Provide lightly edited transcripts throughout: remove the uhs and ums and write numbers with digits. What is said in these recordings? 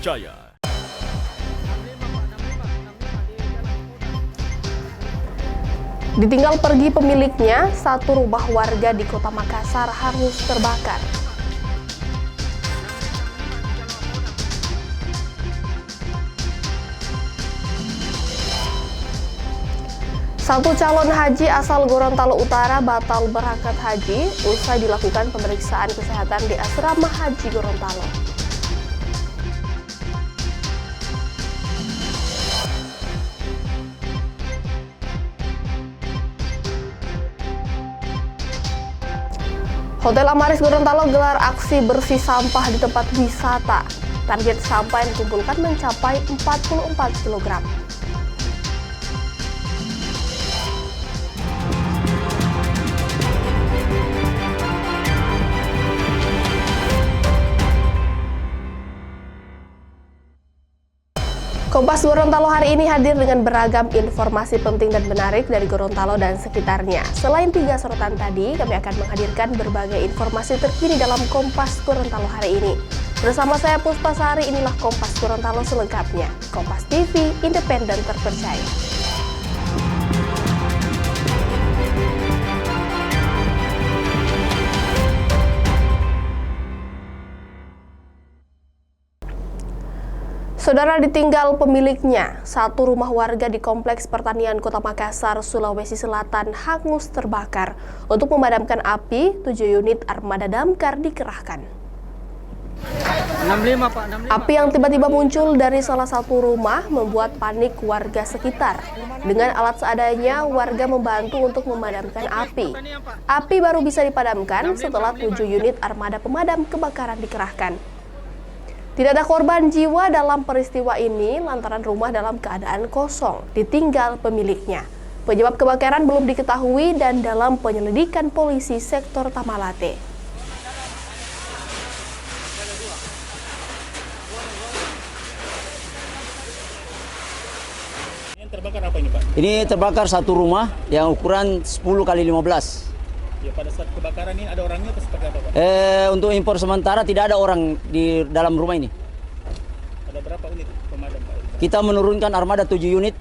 terpercaya. Ditinggal pergi pemiliknya, satu rumah warga di Kota Makassar hangus terbakar. Satu calon haji asal Gorontalo Utara batal berangkat haji usai dilakukan pemeriksaan kesehatan di Asrama Haji Gorontalo. Hotel Amaris Gorontalo gelar aksi bersih sampah di tempat wisata. Target sampah yang dikumpulkan mencapai 44 kg. Kompas Gorontalo hari ini hadir dengan beragam informasi penting dan menarik dari Gorontalo dan sekitarnya. Selain 3 sorotan tadi, kami akan menghadirkan berbagai informasi terkini dalam Kompas Gorontalo hari ini. Bersama saya Puspa Sari, inilah Kompas Gorontalo selengkapnya. Kompas TV, independen terpercaya. Saudara, ditinggal pemiliknya, satu rumah warga di Kompleks Pertanian Kota Makassar, Sulawesi Selatan hangus terbakar. Untuk memadamkan api, 7 unit armada damkar dikerahkan. 65, Pak. 65. Api yang tiba-tiba muncul dari salah satu rumah membuat panik warga sekitar. Dengan alat seadanya, warga membantu untuk memadamkan api. Api baru bisa dipadamkan setelah 7 unit armada pemadam kebakaran dikerahkan. Tidak ada korban jiwa dalam peristiwa ini lantaran rumah dalam keadaan kosong, ditinggal pemiliknya. Penyebab kebakaran belum diketahui dan dalam penyelidikan polisi sektor Tamalate. Yang terbakar apa ini, Pak? Ini terbakar satu rumah yang ukuran 10 kali 15. Ya, pada saat kebakaran ini ada orangnya atau seperti apa, Pak? Untuk impor sementara tidak ada orang di dalam rumah ini. Ada berapa unit pemadam, Pak? Kita menurunkan armada 7 unit.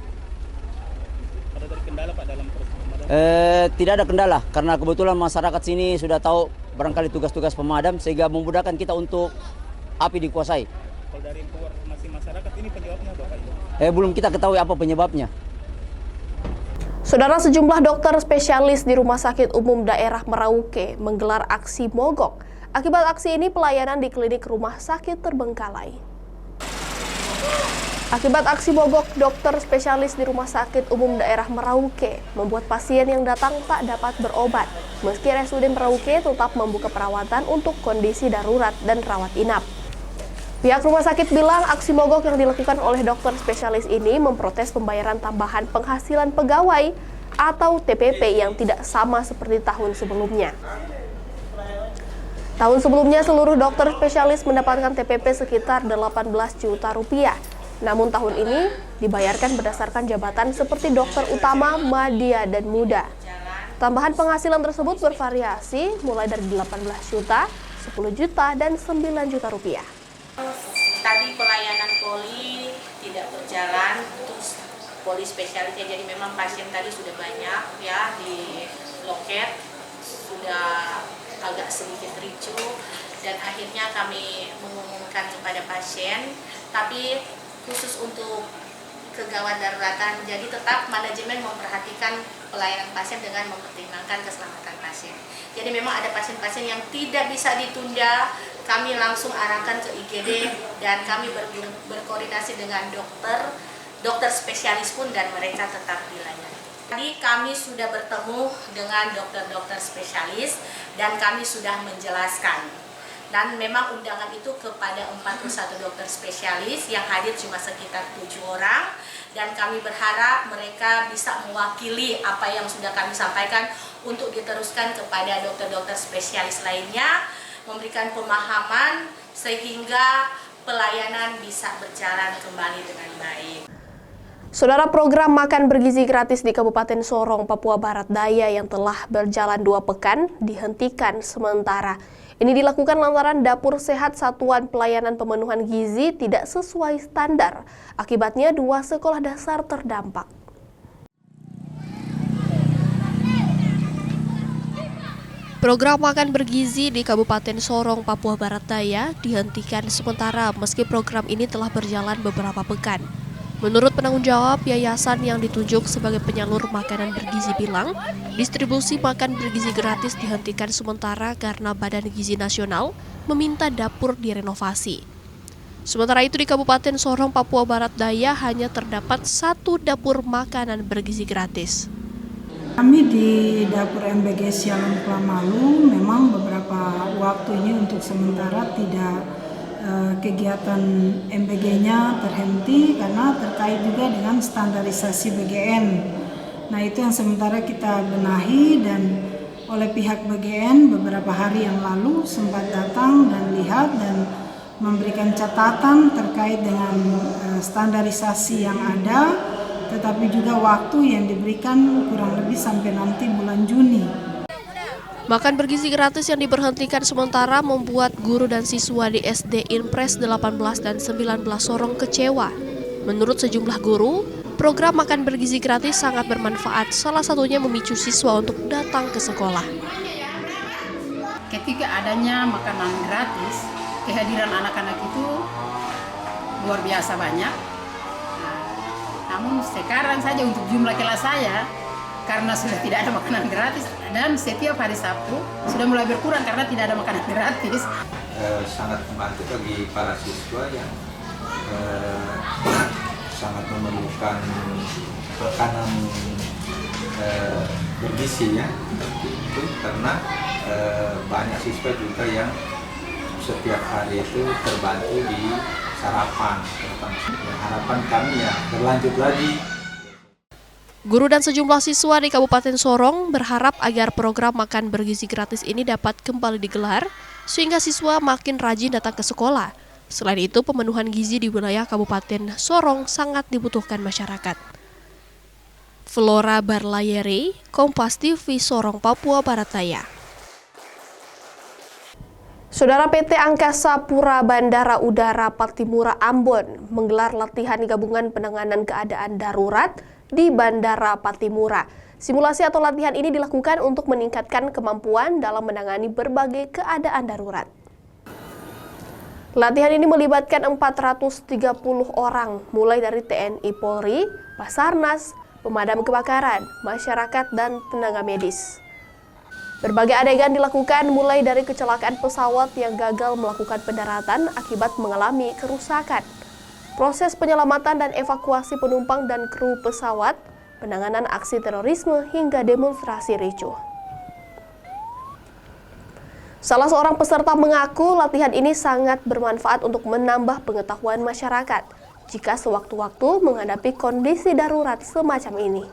Ada dari kendala, Pak, dalam proses pemadam? Tidak ada kendala karena kebetulan masyarakat sini sudah tahu barangkali tugas-tugas pemadam sehingga memudahkan kita untuk api dikuasai. Kalau dari informasi masyarakat ini penyebabnya apa, Pak? Belum kita ketahui apa penyebabnya. Saudara, sejumlah dokter spesialis di Rumah Sakit Umum Daerah Merauke menggelar aksi mogok. Akibat aksi ini, pelayanan di klinik rumah sakit terbengkalai. Akibat aksi mogok dokter spesialis di Rumah Sakit Umum Daerah Merauke membuat pasien yang datang tak dapat berobat. Meski RSUD Merauke tetap membuka perawatan untuk kondisi darurat dan rawat inap. Pihak rumah sakit bilang aksi mogok yang dilakukan oleh dokter spesialis ini memprotes pembayaran tambahan penghasilan pegawai atau TPP yang tidak sama seperti tahun sebelumnya. Tahun sebelumnya seluruh dokter spesialis mendapatkan TPP sekitar 18 juta rupiah. Namun tahun ini dibayarkan berdasarkan jabatan seperti dokter utama, madya, dan muda. Tambahan penghasilan tersebut bervariasi mulai dari 18 juta, 10 juta, dan 9 juta rupiah. Tadi pelayanan poli tidak berjalan, terus poli spesialisnya, jadi memang pasien tadi sudah banyak ya di loket, sudah agak sedikit ricu dan akhirnya kami mengumumkan kepada pasien, tapi khusus untuk kegawat daruratan, jadi tetap manajemen memperhatikan pelayanan pasien dengan mempertimbangkan keselamatan pasien. Jadi memang ada pasien-pasien yang tidak bisa ditunda, kami langsung arahkan ke IGD dan kami berkoordinasi dengan dokter spesialis pun dan mereka tetap dilayani. Tadi kami sudah bertemu dengan dokter-dokter spesialis dan kami sudah menjelaskan. Dan memang undangan itu kepada 41 dokter spesialis yang hadir cuma sekitar 7 orang. Dan kami berharap mereka bisa mewakili apa yang sudah kami sampaikan untuk diteruskan kepada dokter-dokter spesialis lainnya, memberikan pemahaman sehingga pelayanan bisa berjalan kembali dengan baik. Saudara, program makan bergizi gratis di Kabupaten Sorong, Papua Barat Daya yang telah berjalan 2 pekan dihentikan sementara. Ini dilakukan lantaran dapur sehat Satuan Pelayanan Pemenuhan Gizi tidak sesuai standar. Akibatnya 2 sekolah dasar terdampak. Program makan bergizi di Kabupaten Sorong, Papua Barat Daya dihentikan sementara meski program ini telah berjalan beberapa pekan. Menurut penanggung jawab yayasan yang ditunjuk sebagai penyalur makanan bergizi bilang, distribusi makan bergizi gratis dihentikan sementara karena Badan Gizi Nasional meminta dapur direnovasi. Sementara itu di Kabupaten Sorong, Papua Barat Daya hanya terdapat 1 dapur makanan bergizi gratis. Kami di dapur MBG Sialun Klamalu memang beberapa waktu ini untuk sementara tidak kegiatan MBG-nya terhenti karena terkait juga dengan standarisasi BGN. Nah, itu yang sementara kita benahi, dan oleh pihak BGN beberapa hari yang lalu sempat datang dan lihat dan memberikan catatan terkait dengan standarisasi yang ada, tetapi juga waktu yang diberikan kurang lebih sampai nanti bulan Juni. Makan bergizi gratis yang diberhentikan sementara membuat guru dan siswa di SD Inpres 18 dan 19 Sorong kecewa. Menurut sejumlah guru, program makan bergizi gratis sangat bermanfaat, salah satunya memicu siswa untuk datang ke sekolah. Ketika adanya makanan gratis, kehadiran anak-anak itu luar biasa banyak. Namun sekarang saja untuk jumlah kelas saya, karena sudah tidak ada makanan gratis, dan setiap hari Sabtu sudah mulai berkurang karena tidak ada makanan gratis. Sangat membantu bagi para siswa yang sangat memerlukan makanan bergizi ya, itu karena banyak siswa juga yang setiap hari itu terbantu di sarapan. Harapan kami ya berlanjut lagi. Guru dan sejumlah siswa di Kabupaten Sorong berharap agar program makan bergizi gratis ini dapat kembali digelar sehingga siswa makin rajin datang ke sekolah. Selain itu, pemenuhan gizi di wilayah Kabupaten Sorong sangat dibutuhkan masyarakat. Flora Barlayeri, Kompas TV Sorong, Papua Barat Daya. Saudara, PT Angkasa Pura Bandara Udara Patimura Ambon menggelar latihan gabungan penanganan keadaan darurat di Bandara Patimura. Simulasi atau latihan ini dilakukan untuk meningkatkan kemampuan dalam menangani berbagai keadaan darurat. Latihan ini melibatkan 430 orang, mulai dari TNI Polri, Basarnas, pemadam kebakaran, masyarakat, dan tenaga medis. Berbagai adegan dilakukan mulai dari kecelakaan pesawat yang gagal melakukan pendaratan akibat mengalami kerusakan, proses penyelamatan dan evakuasi penumpang dan kru pesawat, penanganan aksi terorisme, hingga demonstrasi ricuh. Salah seorang peserta mengaku latihan ini sangat bermanfaat untuk menambah pengetahuan masyarakat jika sewaktu-waktu menghadapi kondisi darurat semacam ini.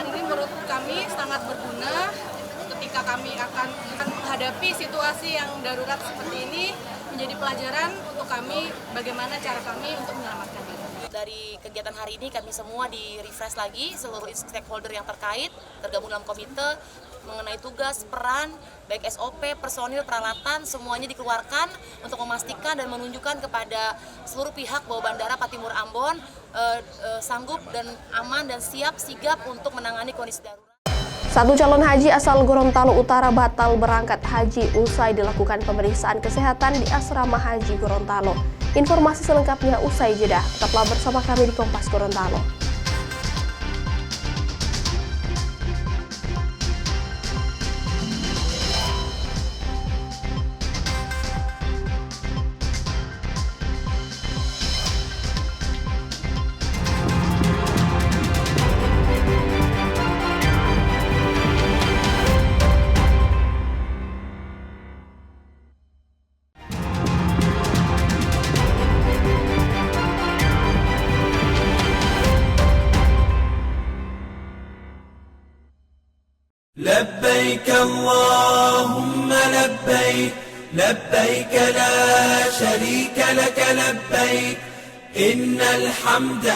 Ini menurut kami sangat berguna ketika kami akan menghadapi situasi yang darurat seperti ini, menjadi pelajaran untuk kami bagaimana cara kami untuk menyelamatkan diri. Dari kegiatan hari ini kami semua di-refresh lagi, seluruh stakeholder yang terkait, tergabung dalam komite, mengenai tugas, peran, baik SOP, personil, peralatan, semuanya dikeluarkan untuk memastikan dan menunjukkan kepada seluruh pihak bahwa Bandara Patimura Ambon sanggup dan aman dan siap sigap untuk menangani kondisi darurat. Satu calon haji asal Gorontalo Utara batal berangkat haji usai dilakukan pemeriksaan kesehatan di Asrama Haji Gorontalo. Informasi selengkapnya usai jeda. Tetaplah bersama kami di Kompas Gorontalo. لبيك اللهم لبيك لبيك لا شريك لك لبيك إن الحمد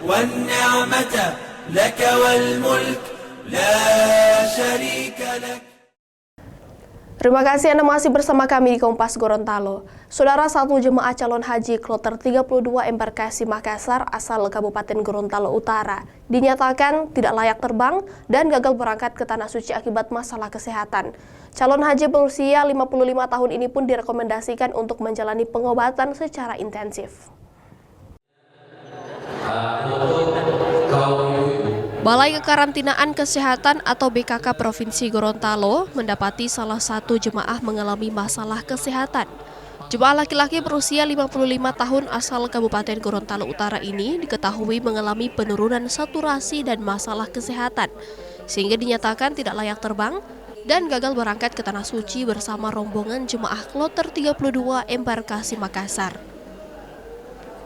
والنعمة لك والملك لا شريك لك. Terima kasih Anda masih bersama kami di Kompas Gorontalo. Saudara, satu jemaah calon haji kloter 32 embarkasi Makassar asal Kabupaten Gorontalo Utara dinyatakan tidak layak terbang dan gagal berangkat ke Tanah Suci akibat masalah kesehatan. Calon haji berusia 55 tahun ini pun direkomendasikan untuk menjalani pengobatan secara intensif. Balai Kekarantinaan Kesehatan atau BKK Provinsi Gorontalo mendapati salah satu jemaah mengalami masalah kesehatan. Jemaah laki-laki berusia 55 tahun asal Kabupaten Gorontalo Utara ini diketahui mengalami penurunan saturasi dan masalah kesehatan, sehingga dinyatakan tidak layak terbang dan gagal berangkat ke Tanah Suci bersama rombongan jemaah kloter 32 embarkasi Makassar.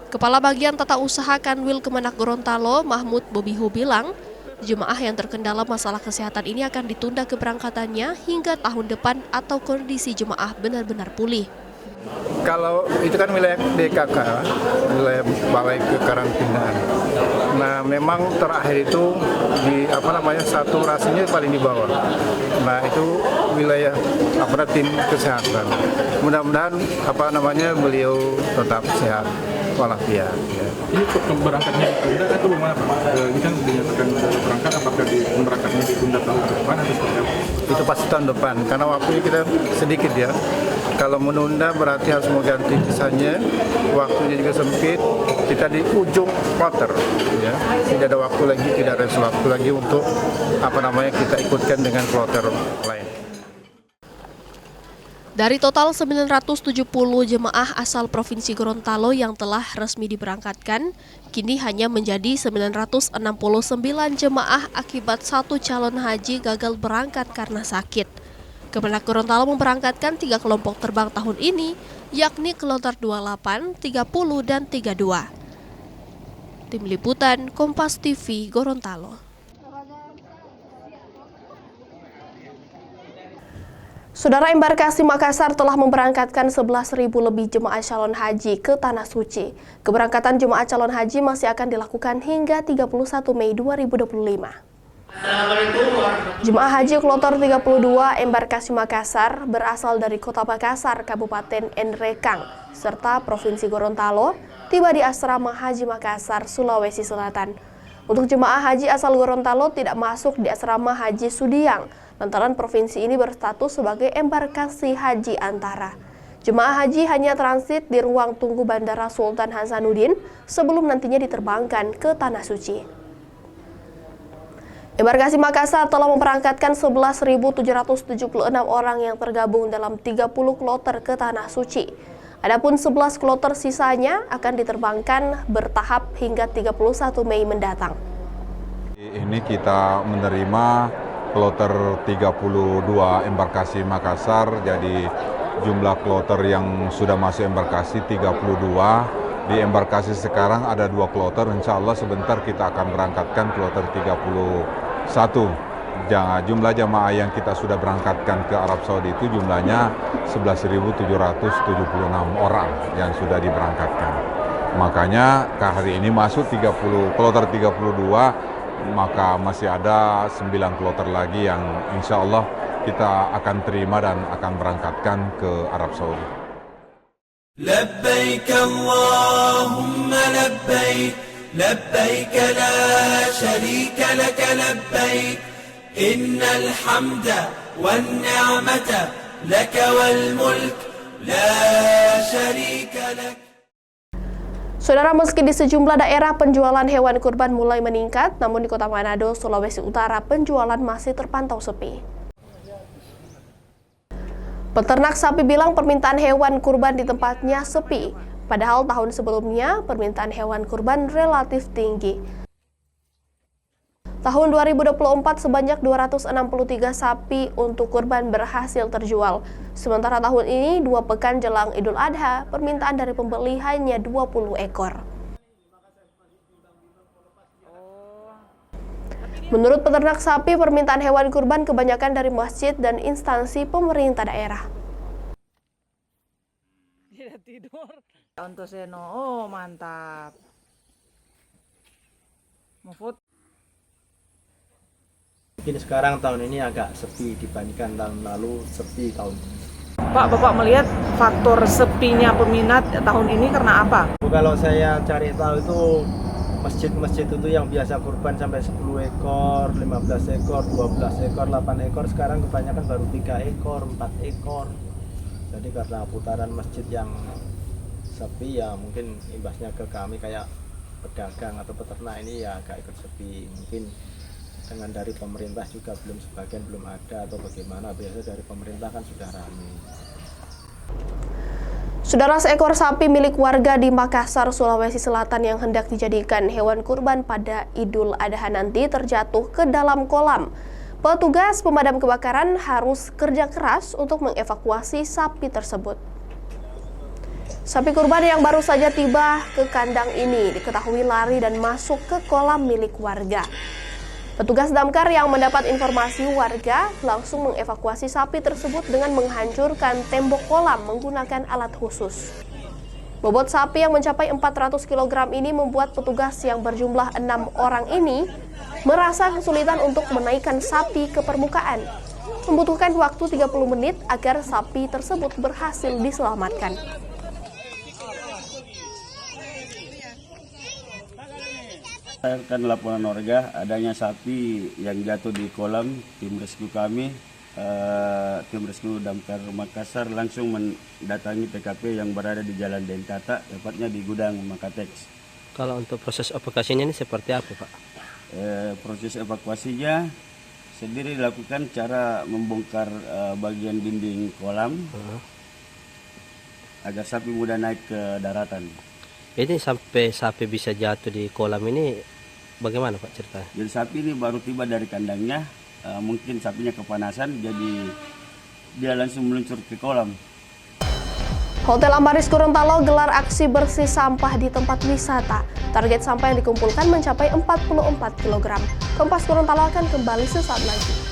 Kepala Bagian Tata Usaha Kanwil Kemenak Gorontalo, Mahmud Bobiho bilang, jemaah yang terkendala masalah kesehatan ini akan ditunda keberangkatannya hingga tahun depan atau kondisi jemaah benar-benar pulih. Kalau itu kan wilayah BKK, wilayah Balai Kekarantinaan. Nah, memang terakhir itu di saturasinya paling di bawah. Nah, itu wilayah tim kesehatan. Mudah-mudahan beliau tetap sehat walafiat. Ya. Ini berangkatnya ditunda atau bagaimana Pak? Ini kan dinyatakan berangkat, apakah berangkatnya ditunda tahun depan atau seperti apa? Itu pasti tahun depan, karena waktunya kita sedikit ya. Kalau menunda berarti harus mengganti kisahnya, waktunya juga sempit, kita di ujung kloter, ya. Tidak ada waktu lagi, tidak ada waktu lagi untuk kita ikutkan dengan kloter lain. Dari total 970 jemaah asal Provinsi Gorontalo yang telah resmi diberangkatkan, kini hanya menjadi 969 jemaah akibat satu calon haji gagal berangkat karena sakit. Kemenak Gorontalo memberangkatkan 3 kelompok terbang tahun ini, yakni kloter 28, 30, dan 32. Tim Liputan Kompas TV Gorontalo. Saudara, embarkasi Makassar telah memberangkatkan 11.000 lebih jemaah calon haji ke Tanah Suci. Keberangkatan jemaah calon haji masih akan dilakukan hingga 31 Mei 2025. Jemaah haji kloter 32 embarkasi Makassar berasal dari Kota Makassar, Kabupaten Nrekang, serta Provinsi Gorontalo, tiba di Asrama Haji Makassar, Sulawesi Selatan. Untuk jemaah haji asal Gorontalo tidak masuk di Asrama Haji Sudiang, lantaran provinsi ini berstatus sebagai embarkasi haji antara. Jemaah haji hanya transit di ruang tunggu Bandara Sultan Hasanuddin sebelum nantinya diterbangkan ke Tanah Suci. Embarkasi Makassar telah memberangkatkan 11.776 orang yang tergabung dalam 30 kloter ke Tanah Suci. Adapun 11 kloter sisanya akan diterbangkan bertahap hingga 31 Mei mendatang. Ini kita menerima kloter 32 embarkasi Makassar, jadi jumlah kloter yang sudah masuk embarkasi 32. Di embarkasi sekarang ada 2 kloter, insya Allah sebentar kita akan berangkatkan kloter 31. Jumlah jamaah yang kita sudah berangkatkan ke Arab Saudi itu jumlahnya 11.776 orang yang sudah diberangkatkan. Makanya ke hari ini masuk kloter 32, maka masih ada 9 kloter lagi yang insya Allah kita akan terima dan akan berangkatkan ke Arab Saudi. Labbaik Allahumma labbaik, labbaik la syarika lak labbaik, innal hamda wan ni'mata lak wal mulk la syarika lak. Saudara, meski di sejumlah daerah penjualan hewan kurban mulai meningkat, namun di Kota Manado, Sulawesi Utara, penjualan masih terpantau sepi. Peternak sapi bilang permintaan hewan kurban di tempatnya sepi, padahal tahun sebelumnya permintaan hewan kurban relatif tinggi. Tahun 2024 sebanyak 263 sapi untuk kurban berhasil terjual. Sementara tahun ini 2 pekan jelang Idul Adha, permintaan dari pembeli hanya 20 ekor. Menurut peternak sapi, permintaan hewan kurban kebanyakan dari masjid dan instansi pemerintah daerah. Tidak tidur. Untuk seno, oh mantap. Mufut. Mungkin sekarang tahun ini agak sepi dibandingkan tahun lalu, sepi tahun ini. Pak, Bapak melihat faktor sepinya peminat tahun ini karena apa? Kalau saya cari tahu itu masjid-masjid itu yang biasa kurban sampai 10 ekor, 15 ekor, 12 ekor, 8 ekor, sekarang kebanyakan baru 3 ekor, 4 ekor. Jadi karena putaran masjid yang sepi ya mungkin imbasnya ke kami kayak pedagang atau peternak ini ya agak ikut sepi. Mungkin dengan dari pemerintah juga sebagian belum ada atau bagaimana, biasa dari pemerintah kan sudah ramai. Saudara, seekor sapi milik warga di Makassar, Sulawesi Selatan yang hendak dijadikan hewan kurban pada Idul Adha nanti terjatuh ke dalam kolam. Petugas pemadam kebakaran harus kerja keras untuk mengevakuasi sapi tersebut. Sapi kurban yang baru saja tiba ke kandang ini diketahui lari dan masuk ke kolam milik warga. Petugas damkar yang mendapat informasi warga langsung mengevakuasi sapi tersebut dengan menghancurkan tembok kolam menggunakan alat khusus. Bobot sapi yang mencapai 400 kg ini membuat petugas yang berjumlah 6 orang ini merasa kesulitan untuk menaikkan sapi ke permukaan. Membutuhkan waktu 30 menit agar sapi tersebut berhasil diselamatkan. Berdasarkan laporan warga, adanya sapi yang jatuh di kolam, tim rescue kami, tim rescue damkar Makassar langsung mendatangi TKP yang berada di Jalan Dentata, tepatnya di gudang Makatex. Kalau untuk proses evakuasinya ini seperti apa, Pak? Proses evakuasinya sendiri dilakukan cara membongkar bagian dinding kolam agar sapi mudah naik ke daratan. Ini sampai sapi bisa jatuh di kolam ini bagaimana, Pak, ceritanya? Jadi sapi ini baru tiba dari kandangnya, mungkin sapinya kepanasan, jadi dia langsung meluncur ke kolam. Hotel Amaris Gorontalo gelar aksi bersih sampah di tempat wisata. Target sampah yang dikumpulkan mencapai 44 kg. Kompas Gorontalo akan kembali sesaat lagi.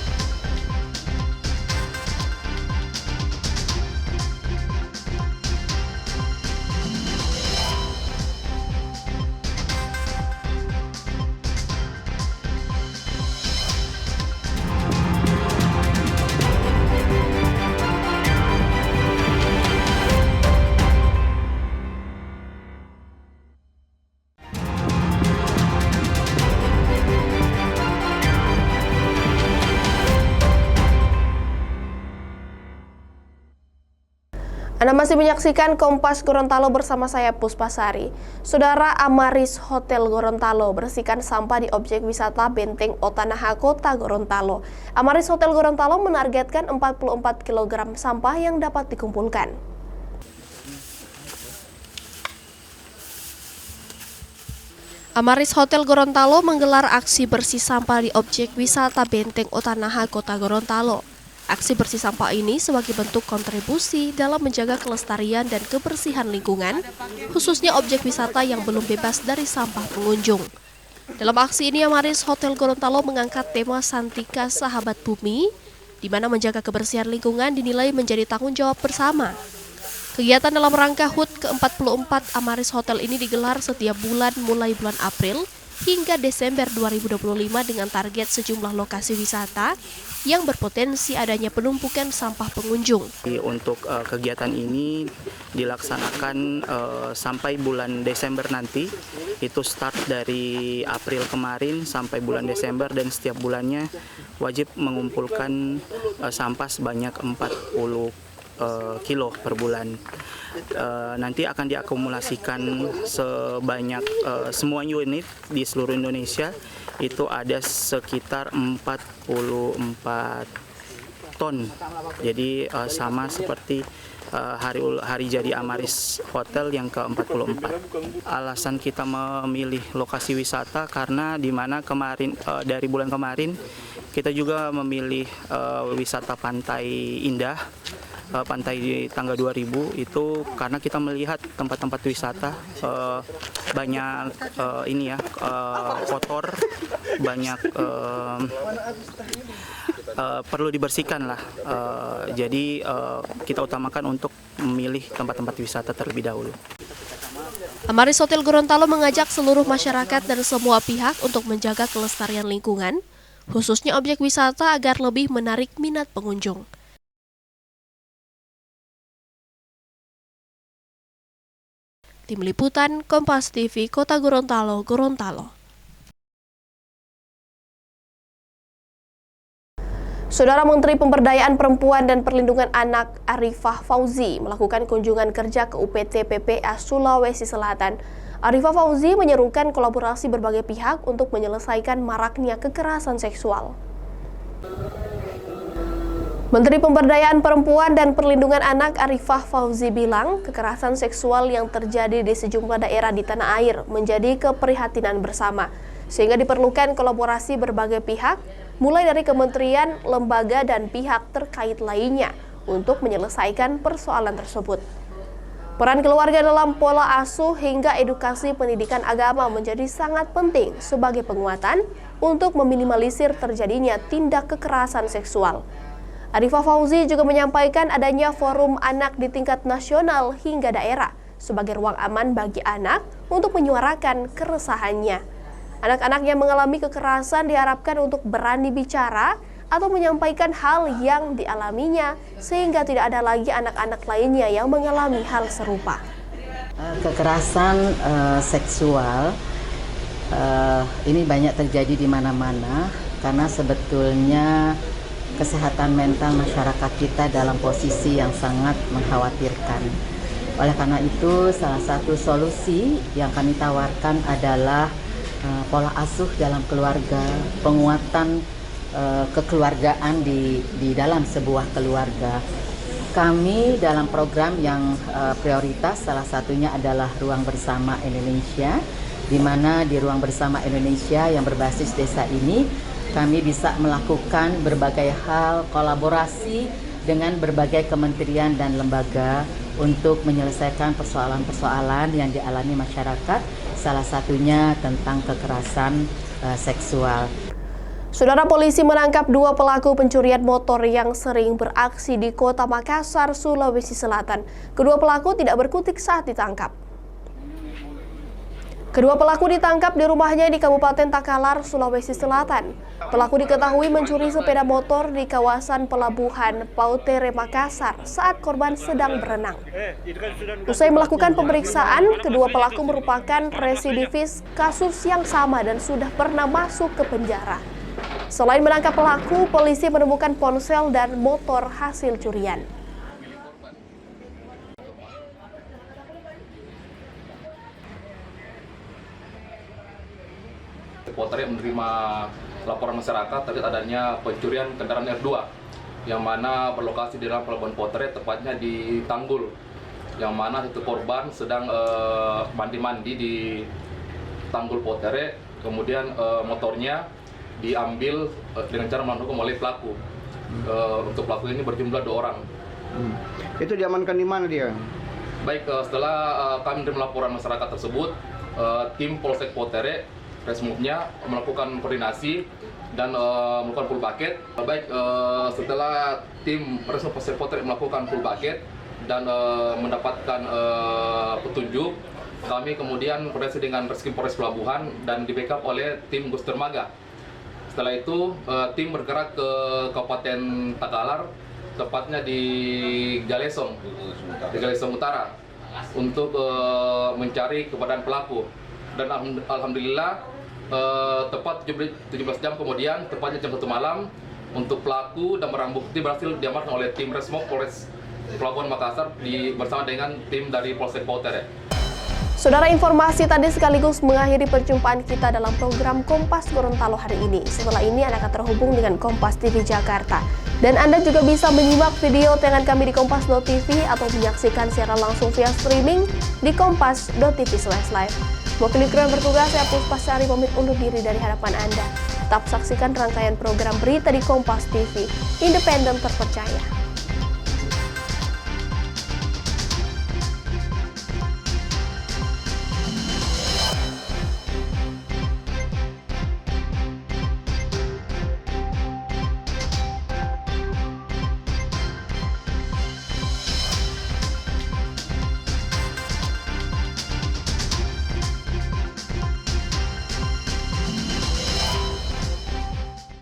Anda masih menyaksikan Kompas Gorontalo bersama saya Puspasari. Saudara, Amaris Hotel Gorontalo bersihkan sampah di objek wisata Benteng Otanaha Kota Gorontalo. Amaris Hotel Gorontalo menargetkan 44 kg sampah yang dapat dikumpulkan. Amaris Hotel Gorontalo menggelar aksi bersih sampah di objek wisata Benteng Otanaha Kota Gorontalo. Aksi bersih sampah ini sebagai bentuk kontribusi dalam menjaga kelestarian dan kebersihan lingkungan, khususnya objek wisata yang belum bebas dari sampah pengunjung. Dalam aksi ini, Amaris Hotel Gorontalo mengangkat tema Santika Sahabat Bumi, di mana menjaga kebersihan lingkungan dinilai menjadi tanggung jawab bersama. Kegiatan dalam rangka HUT ke-44 Amaris Hotel ini digelar setiap bulan mulai bulan April hingga Desember 2025 dengan target sejumlah lokasi wisata yang berpotensi adanya penumpukan sampah pengunjung. Untuk kegiatan ini dilaksanakan sampai bulan Desember nanti, itu start dari April kemarin sampai bulan Desember, dan setiap bulannya wajib mengumpulkan sampah sebanyak 40 kilo per bulan. Nanti akan diakumulasikan sebanyak semua unit di seluruh Indonesia, itu ada sekitar 44 ton. Jadi sama seperti hari jadi Amaris Hotel yang ke-44. Alasan kita memilih lokasi wisata karena di mana kemarin dari bulan kemarin kita juga memilih wisata Pantai Indah pantai di Tangga 2000 itu karena kita melihat tempat-tempat wisata banyak kotor, banyak perlu dibersihkan lah. Jadi kita utamakan untuk memilih tempat-tempat wisata terlebih dahulu. Amaris Hotel Gorontalo mengajak seluruh masyarakat dan semua pihak untuk menjaga kelestarian lingkungan, khususnya objek wisata agar lebih menarik minat pengunjung. Tim Liputan Kompas TV Kota Gorontalo, Gorontalo. Saudara Menteri Pemberdayaan Perempuan dan Perlindungan Anak Arifah Fauzi melakukan kunjungan kerja ke UPT PPA Sulawesi Selatan. Arifah Fauzi menyerukan kolaborasi berbagai pihak untuk menyelesaikan maraknya kekerasan seksual. Menteri Pemberdayaan Perempuan dan Perlindungan Anak Arifah Fauzi bilang kekerasan seksual yang terjadi di sejumlah daerah di tanah air menjadi keprihatinan bersama, sehingga diperlukan kolaborasi berbagai pihak, mulai dari kementerian, lembaga, dan pihak terkait lainnya untuk menyelesaikan persoalan tersebut. Peran keluarga dalam pola asuh hingga edukasi pendidikan agama menjadi sangat penting sebagai penguatan untuk meminimalisir terjadinya tindak kekerasan seksual. Arifah Fauzi juga menyampaikan adanya forum anak di tingkat nasional hingga daerah sebagai ruang aman bagi anak untuk menyuarakan keresahannya. Anak-anak yang mengalami kekerasan diharapkan untuk berani bicara atau menyampaikan hal yang dialaminya sehingga tidak ada lagi anak-anak lainnya yang mengalami hal serupa. Kekerasan seksual ini banyak terjadi di mana-mana karena sebetulnya kesehatan mental masyarakat kita dalam posisi yang sangat mengkhawatirkan. Oleh karena itu, salah satu solusi yang kami tawarkan adalah pola asuh dalam keluarga, penguatan kekeluargaan di dalam sebuah keluarga. Kami dalam program yang prioritas salah satunya adalah Ruang Bersama Indonesia, di mana di Ruang Bersama Indonesia yang berbasis desa ini kami bisa melakukan berbagai hal kolaborasi dengan berbagai kementerian dan lembaga untuk menyelesaikan persoalan-persoalan yang dialami masyarakat, salah satunya tentang kekerasan seksual. Saudara, polisi menangkap 2 pelaku pencurian motor yang sering beraksi di Kota Makassar, Sulawesi Selatan. Kedua pelaku tidak berkutik saat ditangkap. Kedua pelaku ditangkap di rumahnya di Kabupaten Takalar, Sulawesi Selatan. Pelaku diketahui mencuri sepeda motor di kawasan pelabuhan Pautere, Makassar saat korban sedang berenang. Usai melakukan pemeriksaan, kedua pelaku merupakan residivis kasus yang sama dan sudah pernah masuk ke penjara. Selain menangkap pelaku, polisi menemukan ponsel dan motor hasil curian. Potret menerima laporan masyarakat terkait adanya pencurian kendaraan R2 yang mana berlokasi di dalam pelabuhan Potret, tepatnya di Tanggul, yang mana satu korban sedang mandi-mandi di Tanggul Potret, kemudian motornya diambil dengan cara melawan hukum oleh pelaku. Untuk pelaku ini berjumlah 2 orang. Itu diamankan di mana dia? Baik, setelah kami menerima laporan masyarakat tersebut, tim Polsek Potret Resmobnya melakukan koordinasi dan melakukan full bucket. Baik, setelah tim Resmob Polsek Potret melakukan full bucket dan mendapatkan petunjuk, kami kemudian koordinasi dengan Reskrim Polres Pelabuhan dan di backup oleh tim Gus Dermaga. Setelah itu, tim bergerak ke Kabupaten Takalar, tepatnya di Galesong Utara, untuk mencari keberadaan pelaku. Dan alhamdulillah tepat 17 jam kemudian, tepatnya jam 1 malam, untuk pelaku dan barang bukti berhasil diamankan oleh tim Resmob Polres Pelabuhan Makassar bersama dengan tim dari Polsek Potret. Saudara, informasi tadi sekaligus mengakhiri perjumpaan kita dalam program Kompas Gorontalo hari ini. Setelah ini Anda akan terhubung dengan Kompas TV Jakarta. Dan Anda juga bisa menyimak video tayangan kami di kompas.tv atau menyaksikan siaran langsung via streaming di kompas.tv/live. Mewakili kru yang bertugas, saya Puspa Sari pamit undur diri dari hadapan Anda. Tetap saksikan rangkaian program berita di Kompas TV, independen terpercaya.